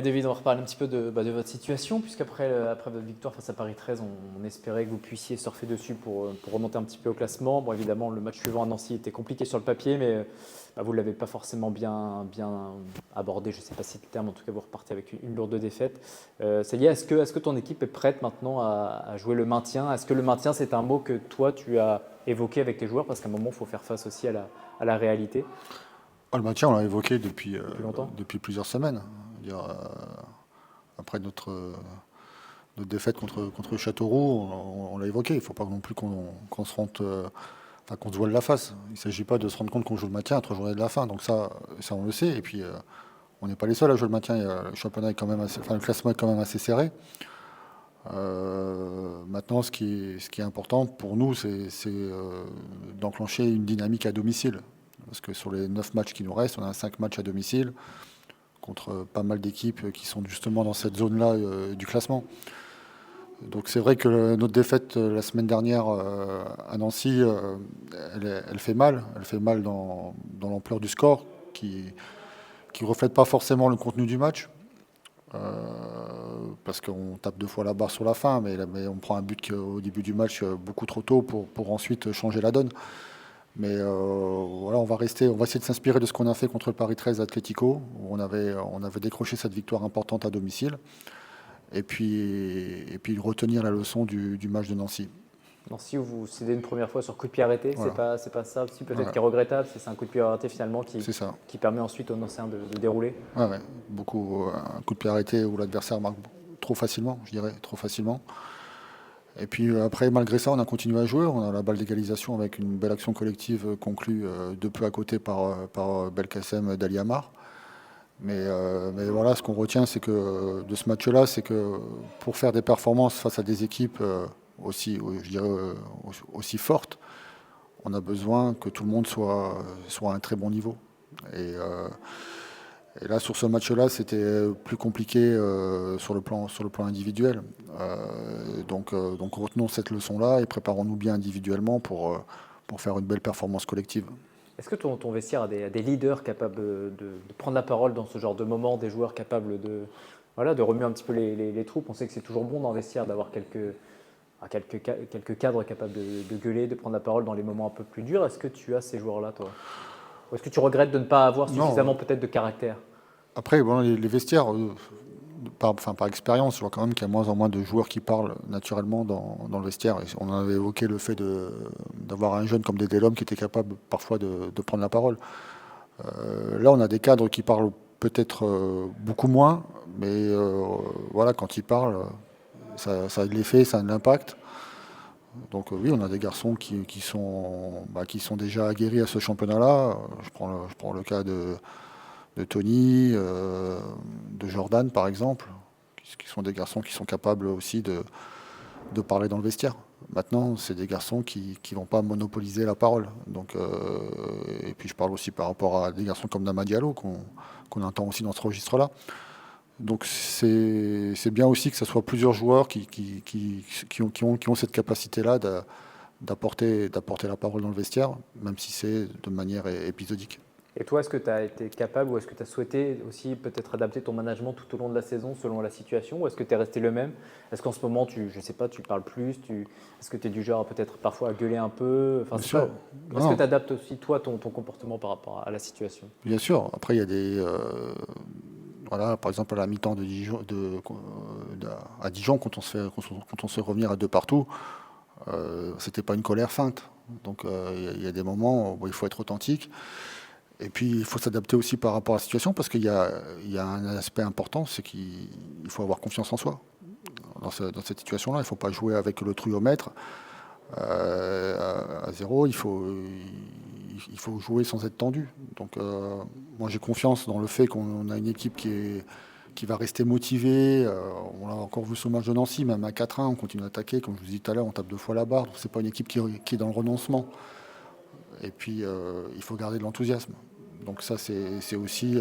David, on va reparler un petit peu de votre situation, puisqu'après après votre victoire face à Paris 13, on espérait que vous puissiez surfer dessus pour remonter un petit peu au classement. Bon, évidemment, le match suivant à Nancy était compliqué sur le papier, mais vous ne l'avez pas forcément bien abordé. Je ne sais pas si c'est le terme, en tout cas, vous repartez avec une lourde défaite. C'est lié, est-ce que ton équipe est prête maintenant à jouer le maintien? Est-ce que le maintien, c'est un mot que toi, tu as évoqué avec tes joueurs? Parce qu'à un moment, il faut faire face aussi à la réalité Le maintien, on l'a évoqué depuis longtemps. depuis plusieurs semaines. Dire, après notre défaite contre Châteauroux, on l'a évoqué. Il ne faut pas non plus qu'on se rende, qu'on se voile la face. Il ne s'agit pas de se rendre compte qu'on joue le maintien à 3 journées de la fin. Donc ça on le sait. Et puis, on n'est pas les seuls à jouer le maintien. Le championnat est quand même le classement est quand même assez serré. Maintenant, ce qui est important pour nous, c'est d'enclencher une dynamique à domicile. Parce que sur les 9 matchs qui nous restent, on a 5 matchs à domicile contre pas mal d'équipes qui sont justement dans cette zone-là du classement. Donc c'est vrai que notre défaite la semaine dernière à Nancy, elle fait mal. Elle fait mal dans l'ampleur du score qui ne reflète pas forcément le contenu du match. Parce qu'on tape 2 fois la barre sur la fin, mais on prend un but au début du match beaucoup trop tôt pour ensuite changer la donne. Mais voilà, on va essayer de s'inspirer de ce qu'on a fait contre le Paris 13 Atlético, où on avait décroché cette victoire importante à domicile, et puis retenir la leçon du match de Nancy. Nancy, où vous cédez une première fois sur coup de pied arrêté, Voilà. c'est pas ça aussi peut-être Voilà. qui est regrettable, c'est un coup de pied arrêté finalement C'est ça. qui permet ensuite aux Nancéens de dérouler. Ouais, ouais. Beaucoup, un coup de pied arrêté où l'adversaire marque trop facilement, je dirais, trop facilement. Et puis après, malgré ça, on a continué à jouer. On a la balle d'égalisation avec une belle action collective conclue de peu à côté par Belkacem Daliamar. Mais voilà, ce qu'on retient de ce match-là, c'est que pour faire des performances face à des équipes je dirais, aussi fortes, on a besoin que tout le monde soit à un très bon niveau. Et, euh, et là, sur ce match-là, c'était plus compliqué sur le plan individuel. Donc retenons cette leçon-là et préparons-nous bien individuellement pour faire une belle performance collective. Est-ce que ton vestiaire a des leaders capables de prendre la parole dans ce genre de moment, des joueurs capables de remuer un petit peu les troupes? On sait que c'est toujours bon dans le vestiaire d'avoir quelques cadres capables de gueuler, de prendre la parole dans les moments un peu plus durs. Est-ce que tu as ces joueurs-là, toi? Ou est-ce que tu regrettes de ne pas avoir Non, suffisamment peut-être de caractère? après, bon, les vestiaires, par expérience, je vois quand même qu'il y a moins en moins de joueurs qui parlent naturellement dans le vestiaire. Et on avait évoqué le fait d'avoir un jeune comme Dédé Lhomme qui était capable parfois de prendre la parole. Là, on a des cadres qui parlent peut-être beaucoup moins, mais voilà, quand ils parlent, ça a de l'effet, ça a de l'impact. Donc oui, on a des garçons qui sont déjà aguerris à ce championnat-là. Je prends le cas de Tony, de Jordan par exemple, qui sont des garçons qui sont capables aussi de parler dans le vestiaire. Maintenant, c'est des garçons qui ne vont pas monopoliser la parole. Donc, et puis je parle aussi par rapport à des garçons comme Nama Diallo qu'on entend aussi dans ce registre-là. Donc c'est bien aussi que ce soit plusieurs joueurs qui ont cette capacité-là d'apporter la parole dans le vestiaire, même si c'est de manière épisodique. Et toi, est-ce que tu as été capable ou est-ce que tu as souhaité aussi peut-être adapter ton management tout au long de la saison selon la situation ou est-ce que tu es resté le même? Est-ce qu'en ce moment, je sais pas, tu parles plus est-ce que tu es du genre peut-être parfois à gueuler un peu enfin, Bien sûr. est-ce que Non, tu adaptes aussi toi ton comportement par rapport à la situation? bien sûr. Après, il y a voilà, par exemple, à la mi-temps à Dijon, quand on se fait revenir à deux partout, c'était pas une colère feinte. Donc, il y a des moments où il faut être authentique. Et puis, il faut s'adapter aussi par rapport à la situation, parce il y a un aspect important, c'est qu'il faut avoir confiance en soi. Dans cette situation-là, il ne faut pas jouer avec le truomètre à zéro. Il faut jouer sans être tendu. Donc, moi, j'ai confiance dans le fait qu'on a une équipe qui va rester motivée. On l'a encore vu sur le match de Nancy, même à 4-1, on continue à attaquer. Comme je vous disais tout à l'heure, on tape 2 fois la barre. Donc, c'est pas une équipe qui est dans le renoncement. Et puis, il faut garder de l'enthousiasme. Donc ça, c'est aussi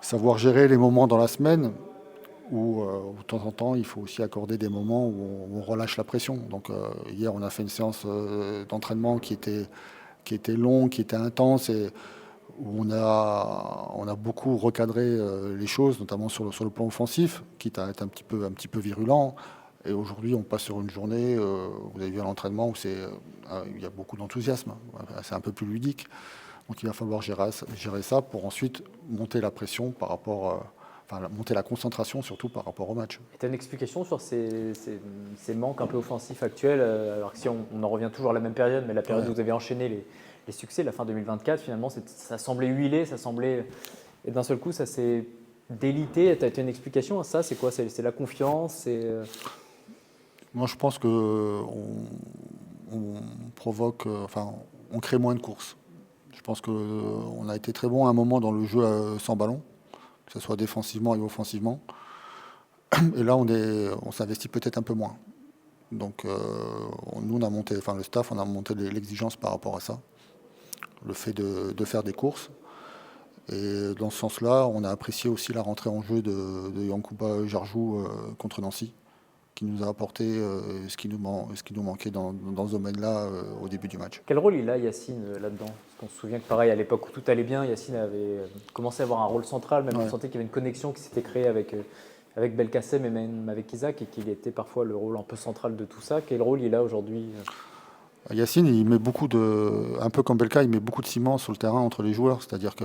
savoir gérer les moments dans la semaine où, de temps en temps, il faut aussi accorder des moments où on relâche la pression. Donc hier, on a fait une séance d'entraînement qui était longue, qui était intense, et où on a beaucoup recadré les choses, notamment sur le plan offensif, quitte à être un petit peu virulent. Et aujourd'hui, on passe sur une journée, vous avez vu à l'entraînement, où il y a beaucoup d'enthousiasme, c'est un peu plus ludique. Donc il va falloir gérer ça pour ensuite monter la pression par rapport, monter la concentration surtout par rapport au match. Et tu as une explication sur ces manques un peu offensifs actuels, alors que si on en revient toujours à la même période, mais la période où vous avez enchaîné les succès, la fin 2024, finalement, ça semblait huilé, et d'un seul coup, ça s'est délité. Tu as une explication à ça? C'est quoi? C'est la confiance? Moi, je pense que on provoque, on crée moins de courses. Je pense qu'on a été très bon à un moment dans le jeu sans ballon, que ce soit défensivement et offensivement. Et là, on s'investit peut-être un peu moins. Donc, nous, on a monté, le staff, on a monté l'exigence par rapport à ça. Le fait de faire des courses. Et dans ce sens-là, on a apprécié aussi la rentrée en jeu de Yankuba Jarjou contre Nancy, qui nous a apporté ce qui nous manquait dans ce domaine-là au début du match. Quel rôle il a, Yacine, là-dedans? Parce qu'on se souvient que pareil, à l'époque où tout allait bien, Yacine avait commencé à avoir un rôle central, même on sentait qu'il y avait une connexion qui s'était créée avec Belkacem et même avec Isaac, et qu'il était parfois le rôle un peu central de tout ça. Quel rôle il a aujourd'hui? Yacine, il met un peu comme Belka, il met beaucoup de ciment sur le terrain entre les joueurs, c'est-à-dire que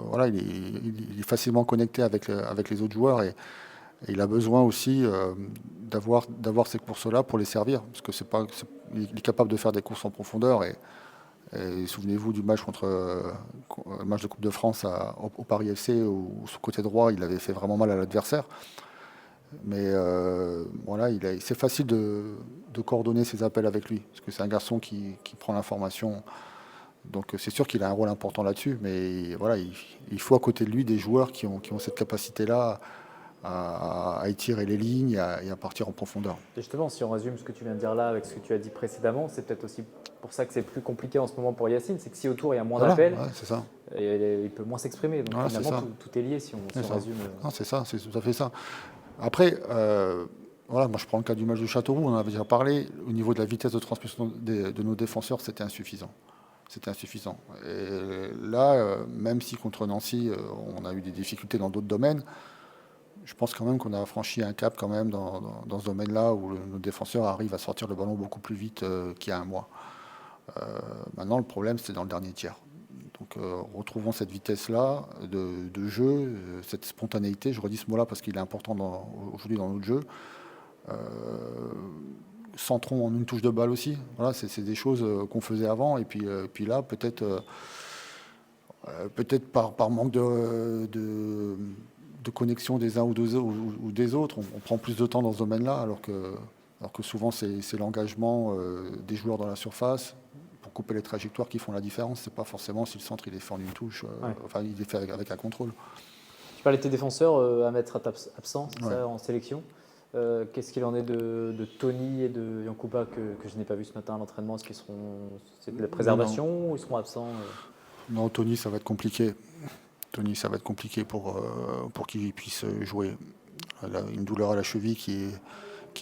voilà, il est facilement connecté avec les autres joueurs et il a besoin aussi d'avoir ces courses-là pour les servir, parce que il est capable de faire des courses en profondeur et souvenez-vous du match le match de Coupe de France au Paris FC où sur le côté droit, il avait fait vraiment mal à l'adversaire. Mais voilà, c'est facile de coordonner ses appels avec lui, parce que c'est un garçon qui prend l'information. Donc c'est sûr qu'il a un rôle important là-dessus, mais voilà, il faut à côté de lui des joueurs qui ont cette capacité-là à étirer les lignes et à partir en profondeur. Et justement, si on résume ce que tu viens de dire là avec ce que tu as dit précédemment, c'est peut-être aussi pour ça que c'est plus compliqué en ce moment pour Yacine, c'est que si autour il y a moins d'appels, c'est ça. Il peut moins s'exprimer. Donc finalement, tout est lié si on résume. Non, c'est ça, c'est tout à fait ça. Après, voilà, moi je prends le cas du match de Châteauroux, on en avait déjà parlé. Au niveau de la vitesse de transmission de nos défenseurs, c'était insuffisant. Et là, même si contre Nancy, on a eu des difficultés dans d'autres domaines, je pense quand même qu'on a franchi un cap quand même dans ce domaine-là où nos défenseurs arrivent à sortir le ballon beaucoup plus vite qu'il y a un mois. Maintenant, le problème, c'est dans le dernier tiers. Donc, retrouvons cette vitesse-là de jeu, cette spontanéité. Je redis ce mot-là parce qu'il est important aujourd'hui dans notre jeu. Centrons en une touche de balle aussi. Voilà, c'est des choses qu'on faisait avant. Et puis là, peut-être par manque de connexion des uns ou des autres, on prend plus de temps dans ce domaine-là, alors que souvent c'est l'engagement des joueurs dans la surface pour couper les trajectoires qui font la différence. C'est pas forcément si le centre il est fait en une touche, il est fait avec un contrôle. Tu parlais de tes défenseurs à mettre absents, Ouais. en sélection. Qu'est-ce qu'il en est de Tony et de Yankuba que je n'ai pas vu ce matin à l'entraînement? Est-ce qu'ils c'est de la préservation ou ils seront absents? Non, Tony, ça va être compliqué. Tony, ça va être compliqué pour qu'il puisse jouer. Elle a une douleur à la cheville qui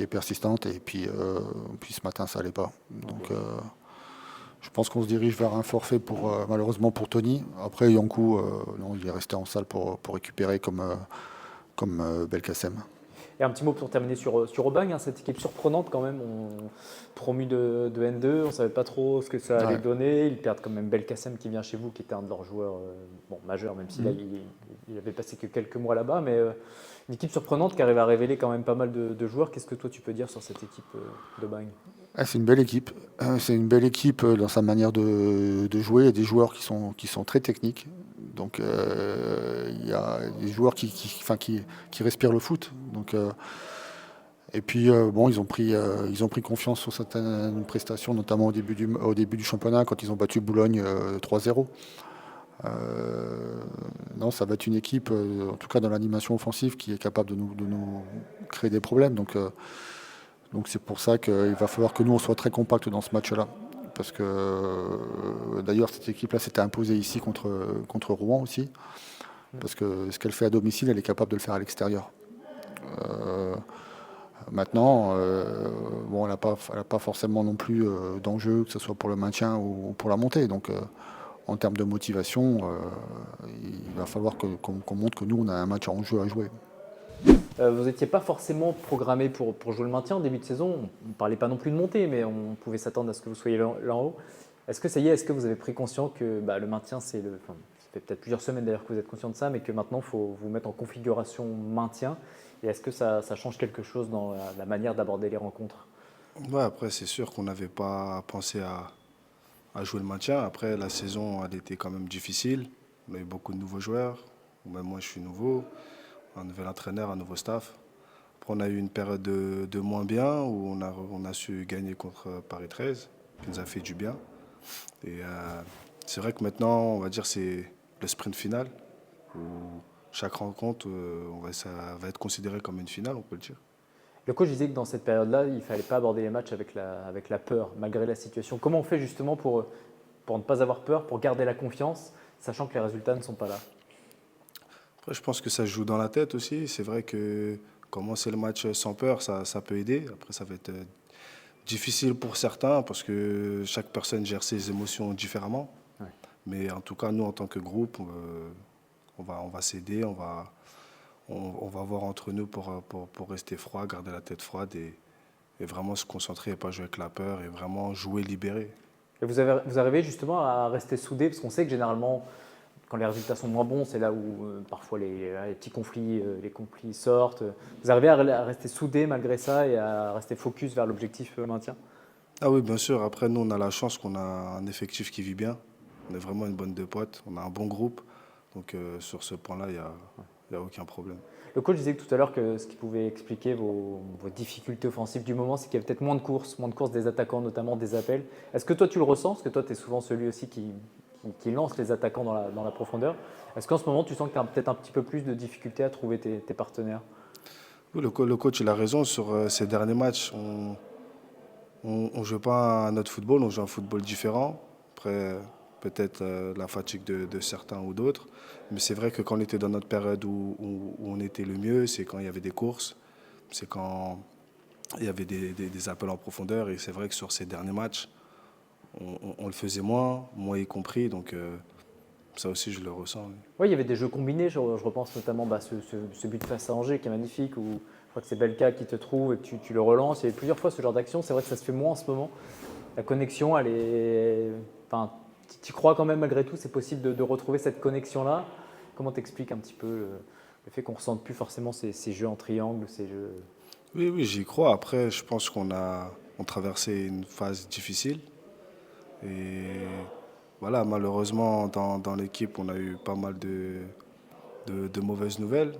est persistante et puis ce matin, ça allait pas. Donc, je pense qu'on se dirige vers un forfait malheureusement pour Tony. Après, Yankou, non, il est resté en salle pour récupérer comme Belkacem. Et un petit mot pour terminer sur Aubagne, cette équipe surprenante quand même, promu de N2, on ne savait pas trop ce que ça allait donner. Ils perdent quand même Belkacem qui vient chez vous, qui était un de leurs joueurs majeurs, même si là il avait passé que quelques mois là-bas. Mais une équipe surprenante qui arrive à révéler quand même pas mal de joueurs. Qu'est-ce que toi tu peux dire sur cette équipe d'Aubagne? C'est une belle équipe. C'est une belle équipe dans sa manière de jouer. Il y a des joueurs qui sont très techniques. Donc il y a des joueurs qui respirent le foot. Donc, et puis ils ont pris confiance sur certaines prestations, notamment au début du championnat quand ils ont battu Boulogne 3-0. Non, ça va être une équipe, en tout cas dans l'animation offensive, qui est capable de nous créer des problèmes. Donc c'est pour ça qu'il va falloir que nous on soit très compact dans ce match-là. Parce que d'ailleurs cette équipe-là s'était imposée ici contre Rouen aussi. Parce que ce qu'elle fait à domicile, elle est capable de le faire à l'extérieur. Maintenant, elle n'a pas forcément non plus d'enjeu, que ce soit pour le maintien ou pour la montée. Donc en termes de motivation, il va falloir qu'on montre que nous, on a un match en jeu à jouer. Vous n'étiez pas forcément programmé pour jouer le maintien en début de saison. On ne parlait pas non plus de monter, mais on pouvait s'attendre à ce que vous soyez là en haut. Est-ce que ça y est, est-ce que vous avez pris conscience que le maintien, ça fait peut-être plusieurs semaines d'ailleurs que vous êtes conscient de ça, mais que maintenant, il faut vous mettre en configuration maintien. Et est-ce que ça change quelque chose dans la manière d'aborder les rencontres? Ouais, après, c'est sûr qu'on n'avait pas pensé à jouer le maintien. Après, la saison, elle était quand même difficile. On a eu beaucoup de nouveaux joueurs. Même moi, je suis nouveau. Un nouvel entraîneur, un nouveau staff. Après, on a eu une période de moins bien où on a su gagner contre Paris 13, qui nous a fait du bien. Et c'est vrai que maintenant, on va dire c'est le sprint final, où chaque rencontre, ça va être considéré comme une finale, on peut le dire. Le coach disait que dans cette période-là, il ne fallait pas aborder les matchs avec la peur, malgré la situation. Comment on fait justement pour ne pas avoir peur, pour garder la confiance, sachant que les résultats ne sont pas là? Après, je pense que ça se joue dans la tête aussi. C'est vrai que commencer le match sans peur, ça peut aider. Après, ça va être difficile pour certains parce que chaque personne gère ses émotions différemment. Ouais. Mais en tout cas, nous, en tant que groupe, on va s'aider, on va voir entre nous pour rester froid, garder la tête froide et vraiment se concentrer et pas jouer avec la peur et vraiment jouer libéré. Et vous arrivez justement à rester soudés, parce qu'on sait que généralement, quand les résultats sont moins bons, c'est là où parfois les petits conflits, les conflits sortent. Vous arrivez à rester soudés malgré ça et à rester focus vers l'objectif maintien? Ah oui, bien sûr. Après, nous, on a la chance qu'on a un effectif qui vit bien. On est vraiment une bande de potes. On a un bon groupe. Donc, sur ce point-là, il y a aucun problème. Le coach disait tout à l'heure que ce qui pouvait expliquer vos difficultés offensives du moment, c'est qu'il y avait peut-être moins de courses des attaquants, notamment des appels. Est-ce que toi tu le ressens? Parce que toi tu es souvent celui aussi qui lance les attaquants dans la profondeur. Est-ce qu'en ce moment tu sens que tu as peut-être un petit peu plus de difficultés à trouver tes partenaires? Oui, le coach, il a raison. Sur ces derniers matchs, on ne joue pas à notre football, on joue un football différent. Après, peut-être la fatigue de certains ou d'autres. Mais c'est vrai que quand on était dans notre période où on était le mieux, c'est quand il y avait des courses, c'est quand il y avait des appels en profondeur. Et c'est vrai que sur ces derniers matchs, on le faisait moi y compris. Donc ça aussi, je le ressens. Oui. Oui, il y avait des jeux combinés. Je repense notamment ce but face à Angers qui est magnifique, où je crois que c'est Belka qui te trouve et que tu le relances. Il y avait plusieurs fois ce genre d'action. C'est vrai que ça se fait moins en ce moment. La connexion, elle est. Enfin, tu y crois quand même malgré tout, c'est possible de retrouver cette connexion-là. Comment t'expliques un petit peu le fait qu'on ne ressente plus forcément ces jeux en triangle, ces jeux. Oui, oui, j'y crois. Après, je pense on traversé une phase difficile. Et voilà, malheureusement, dans l'équipe, on a eu pas mal de mauvaises nouvelles.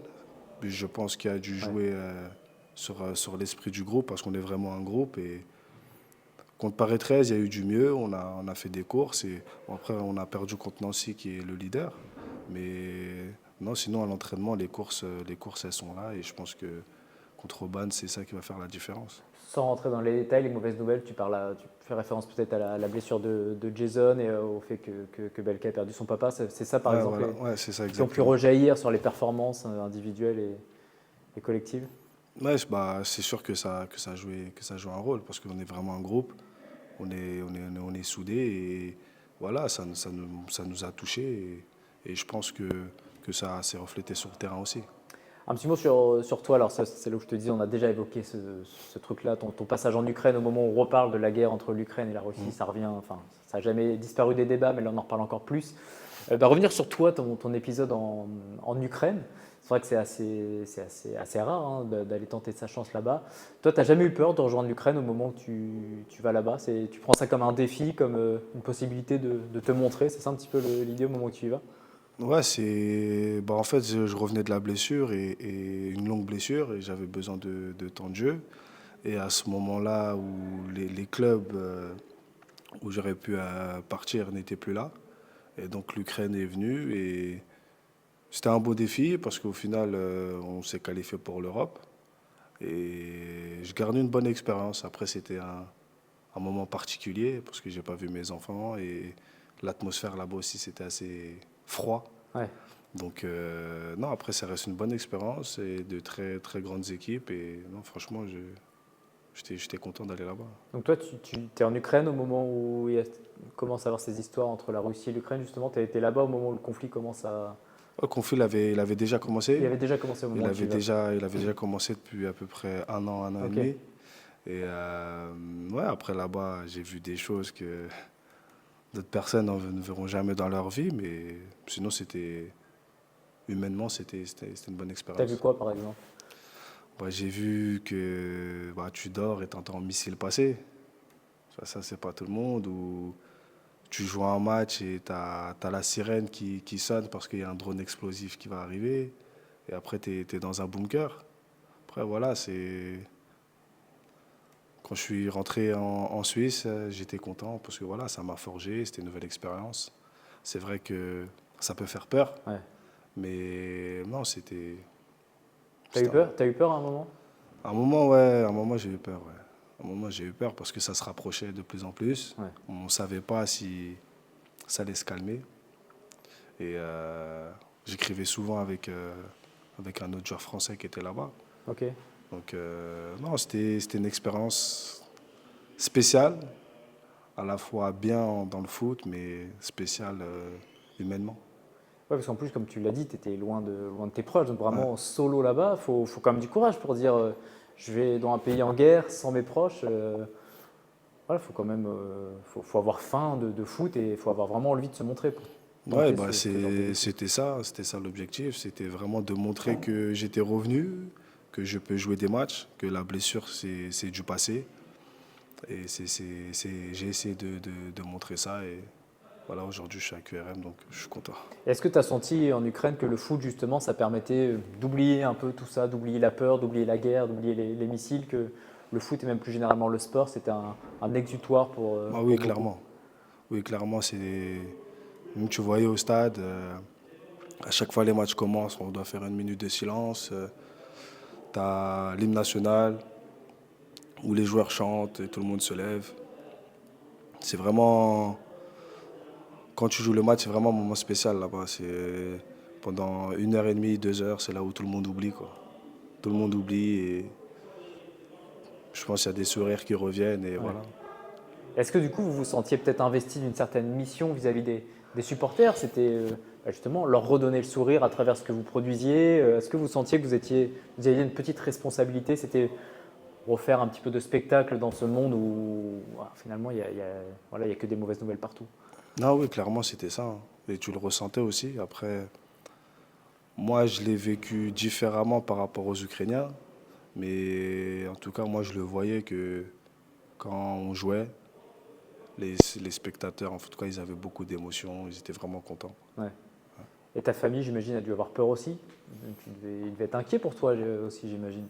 Je pense qu'il a dû Ouais. jouer sur l'esprit du groupe parce qu'on est vraiment un groupe. Et contre Paris 13, il y a eu du mieux. On a fait des courses. Et bon, après, on a perdu contre Nancy, qui est le leader. Mais non, sinon, à l'entraînement, les courses, elles sont là. Et je pense que contre Aubagne, c'est ça qui va faire la différence. Sans rentrer dans les détails, les mauvaises nouvelles, tu fais référence peut-être à la blessure de Jason et au fait que Belka a perdu son papa. C'est ça par Ouais, exemple voilà. Ouais, c'est ça qui ont pu exactement. rejaillir sur les performances individuelles et collectives. Ouais, bah, c'est sûr que ça joue un rôle parce qu'on est vraiment un groupe, on est soudés et voilà, ça nous a touchés et je pense que ça s'est reflété sur le terrain aussi. Un petit mot sur toi, alors c'est là où je te dis, on a déjà évoqué ce truc-là, ton passage en Ukraine, au moment où on reparle de la guerre entre l'Ukraine et la Russie, ça revient, enfin, ça n'a jamais disparu des débats, mais là on en reparle encore plus. Revenir sur toi, ton épisode en Ukraine, c'est vrai que c'est assez rare hein, d'aller tenter sa chance là-bas. Toi, tu n'as jamais eu peur de rejoindre l'Ukraine au moment où tu vas là-bas? Tu prends ça comme un défi, comme une possibilité de te montrer, c'est ça un petit peu l'idée au moment où tu y vas? Ouais, bah, en fait, je revenais de la blessure et une longue blessure et j'avais besoin de temps de jeu. Et à ce moment-là où les clubs où j'aurais pu partir n'étaient plus là. Et donc l'Ukraine est venue et c'était un beau défi parce qu'au final, on s'est qualifié pour l'Europe. Et je garde une bonne expérience. Après, c'était un moment particulier parce que j'ai pas vu mes enfants et l'atmosphère là-bas aussi, c'était assez froid. Ouais. Donc, non, après, ça reste une bonne expérience et de très, très grandes équipes. Et non, franchement, je j'étais content d'aller là-bas. Donc toi, tu es en Ukraine au moment où commence à avoir ces histoires entre la Russie et l'Ukraine, justement. Tu as été là-bas au moment où le conflit commence à... Le conflit, il avait déjà Il commencé. avait déjà commencé au moment où tu y vas. Il avait déjà commencé depuis à peu près un an et Ok. demi. Et ouais, après là-bas, j'ai vu des choses que d'autres personnes ne verront jamais dans leur vie, mais sinon, humainement, c'était une bonne T'as vu expérience. quoi, par exemple? Bah, j'ai vu que tu dors et t'entends un missile passer. Ça c'est pas tout le monde. Ou tu joues à un match et t'as la sirène qui sonne parce qu'il y a un drone explosif qui va arriver. Et après, t'es dans un bunker. Après, voilà, c'est... Quand je suis rentré en Suisse, j'étais content parce que voilà, ça m'a forgé, c'était une nouvelle expérience. C'est vrai que ça peut faire peur, Ouais. mais non, T'as eu peur? T'as eu peur à un moment? À un moment, ouais, à un moment j'ai eu peur, ouais. À un moment j'ai eu peur parce que ça se rapprochait de plus en plus. Ouais. On ne savait pas si ça allait se calmer. Et j'écrivais souvent avec un autre joueur français qui était là-bas. Ok. Donc non, c'était une expérience spéciale, à la fois bien dans le foot, mais spéciale humainement. Ouais, parce qu'en plus, comme tu l'as dit, tu étais loin de tes proches. Donc vraiment, Ouais. solo là-bas, faut quand même du courage pour dire je vais dans un pays en guerre sans mes proches. Voilà, faut quand même faut avoir faim de foot et il faut avoir vraiment envie de se montrer pour Ouais, tenter bah ce genre de défi. c'était ça l'objectif. C'était vraiment de montrer que j'étais revenu, que je peux jouer des matchs, que la blessure c'est du passé. Et j'ai essayé de montrer ça. Et voilà, aujourd'hui je suis à QRM, donc je suis content. Est-ce que tu as senti en Ukraine que le foot, justement, ça permettait d'oublier un peu tout ça, d'oublier la peur, d'oublier la guerre, d'oublier les missiles, que le foot et même plus généralement le sport, c'était un exutoire Ah pour oui, beaucoup? clairement. Oui, clairement, même tu voyais au stade, à chaque fois les matchs commencent, on doit faire une minute de silence. Tu as l'hymne national où les joueurs chantent et tout le monde se lève. C'est vraiment, quand tu joues le match, c'est vraiment un moment spécial là-bas. C'est pendant 1 heure et demie, 2 heures, c'est là où tout le monde oublie, quoi. Tout le monde oublie et je pense qu'il y a des sourires qui reviennent et Ouais. voilà. Est-ce que du coup, vous vous sentiez peut-être investi d'une certaine mission vis-à-vis des supporters? C'était justement leur redonner le sourire à travers ce que vous produisiez. Est-ce que vous sentiez que vous aviez une petite responsabilité? C'était refaire un petit peu de spectacle dans ce monde où finalement, voilà, il y a que des mauvaises nouvelles partout. Non, oui, clairement, c'était ça, hein. Et tu le ressentais aussi. Après, moi, je l'ai vécu différemment par rapport aux Ukrainiens. Mais en tout cas, moi, je le voyais que quand on jouait, les spectateurs, en tout cas, ils avaient beaucoup d'émotions. Ils étaient vraiment contents. Ouais. Et ta famille, j'imagine, a dû avoir peur aussi. Ils devaient être inquiets pour toi aussi, j'imagine,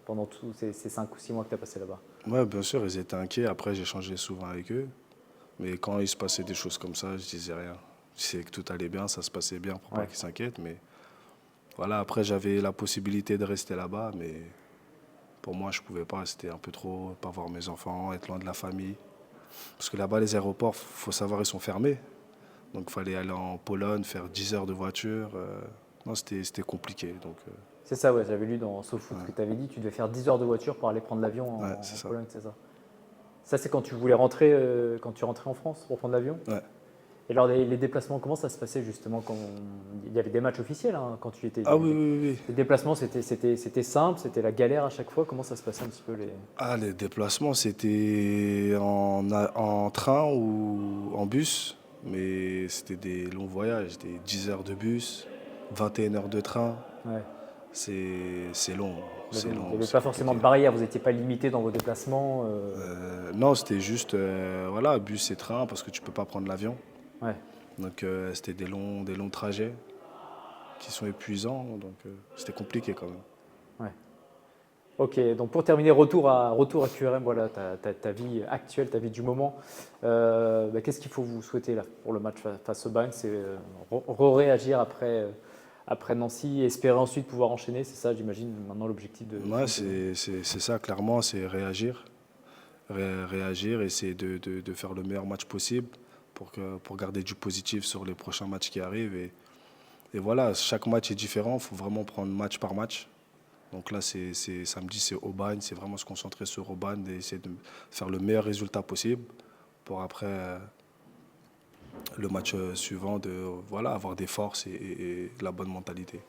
pendant tous ces 5 ou 6 mois que tu as passé là-bas. Ouais, bien sûr, ils étaient inquiets. Après, j'échangeais souvent avec eux. Mais quand il se passait des choses comme ça, je disais rien. Je sais que tout allait bien, ça se passait bien pour pas Ouais. qu'ils s'inquiètent. Mais voilà, après, j'avais la possibilité de rester là-bas. Mais pour moi, je pouvais pas. C'était un peu trop, pas voir mes enfants, être loin de la famille. Parce que là-bas, les aéroports, faut savoir, ils sont fermés. Donc, il fallait aller en Pologne, faire 10 heures de voiture. Non, c'était compliqué. Donc, C'est ça, ouais, j'avais lu dans SoFoot ce que tu avais dit. Tu devais faire 10 heures de voiture pour aller prendre l'avion ouais, en c'est ça. Pologne, c'est ça? Ça, c'est quand tu voulais rentrer, quand tu rentrais en France pour prendre l'avion? Ouais. Et alors, les déplacements, comment ça se passait justement quand il y avait des matchs officiels quand tu étais. Ah oui, oui, oui. Les déplacements, c'était simple, c'était la galère à chaque fois. Comment ça se passait un petit peu les... Ah, les déplacements, c'était en train ou en bus. Mais c'était des longs voyages, des 10 heures de bus, 21 heures de train. Ouais. C'est long, c'est Il n'y long, avait c'est pas forcément de compliqué. barrière, vous n'étiez pas limité dans vos déplacements. Non, c'était juste voilà, bus et train parce que tu peux pas prendre l'avion. Ouais. Donc c'était des longs trajets qui sont épuisants. Donc c'était compliqué quand même. Ouais. Ok, donc pour terminer, retour à QRM, voilà, ta vie actuelle, ta vie du moment. Qu'est-ce qu'il faut vous souhaiter là pour le match face au Bayern? C'est réagir après Nancy, espérer ensuite pouvoir enchaîner, c'est ça, j'imagine, maintenant l'objectif de... Ouais, c'est ça, clairement, c'est réagir. Réagir, essayer de faire le meilleur match possible pour garder du positif sur les prochains matchs qui arrivent. Et voilà, chaque match est différent, il faut vraiment prendre match par match. Donc là, samedi, c'est Aubagne, c'est vraiment se concentrer sur Aubagne et essayer de faire le meilleur résultat possible pour après le match suivant, voilà, avoir des forces et la bonne mentalité.